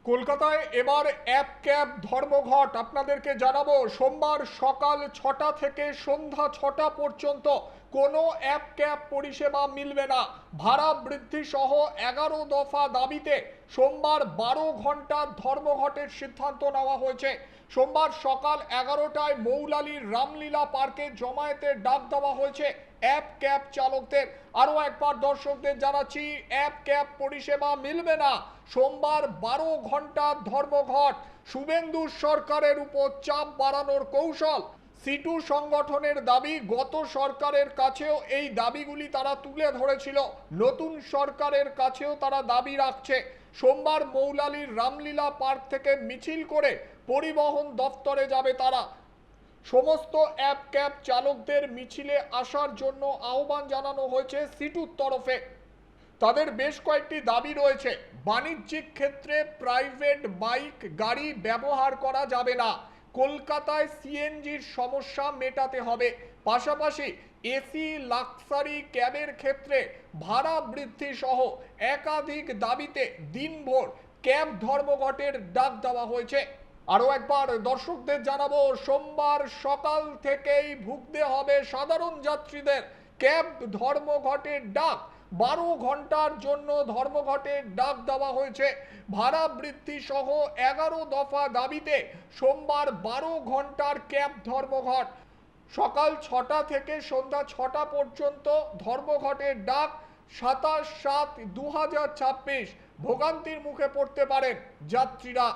কলকাতায় এবার app cab ধর্মঘট আপনাদেরকে জানাবো। সোমবার সকাল 6টা থেকে সন্ধ্যা 6টা পর্যন্ত কোনো অ্যাপ ক্যাব পরিষেবা মিলবে না। ভাড়া বৃদ্ধি সহ 11 দফা দাবিতে সোমবার 12 ঘন্টার ধর্মঘটের সিদ্ধান্ত নেওয়া হয়েছে। সোমবার সকাল 11টায় মৌলালির রামলীলা পার্কে জমায়েতের ডাক দেওয়া হয়েছে অ্যাপ ক্যাব চালকদের। আরও একবার দর্শকদের জানাচ্ছি, অ্যাপ ক্যাব পরিষেবা মিলবে না। সোমবার 12 ঘন্টার ধর্মঘট। শুভেন্দু সরকারের উপর চাপ বাড়ানোর কৌশল। সিটু সংগঠনের দাবি, গত সরকারের কাছেও এই দাবিগুলি তারা তুলে ধরেছিল, নতুন সরকারের কাছেও তারা দাবি রাখছে। সোমবার মৌলালির রামলীলা পার্ক থেকে মিছিল করে পরিবহন দফতরে যাবে তারা। সমস্ত অ্যাপ ক্যাব চালকদের মিছিলে আসার জন্য আহ্বান জানানো হয়েছে সিটুর তরফে। তাদের বেশ কয়েকটি দাবি রয়েছে। বাণিজ্যিক ক্ষেত্রে প্রাইভেট বাইক গাড়ি ব্যবহার করা যাবে না। কলকাতায় সিএনজির সমস্যা মেটাতে হবে। পাশাপাশি এসি লাক্সারি ক্যাবের ক্ষেত্রে ভাড়া বৃদ্ধি সহ একাধিক দাবিতে দিনভর ক্যাব ধর্মঘটের ডাক দেওয়া হয়েছে। আরও একবার দর্শকদের জানাবো, সোমবার সকাল থেকেই ভুগতে হবে সাধারণ যাত্রীদের। ক্যাব ধর্মঘটের ডাক, 12 ঘন্টার জন্য ধর্মঘটের ডাক দেওয়া হয়েছে। ভাড়া বৃদ্ধি সহ 11 দফা দাবিতে সোমবার 12 ঘন্টার ক্যাব ধর্মঘট। সকাল 6টা থেকে সন্ধ্যা 6টা পর্যন্ত ধর্মঘটের ডাক। 27/7/2026 ভোগান্তির মুখে পড়তে পারেন যাত্রীরা।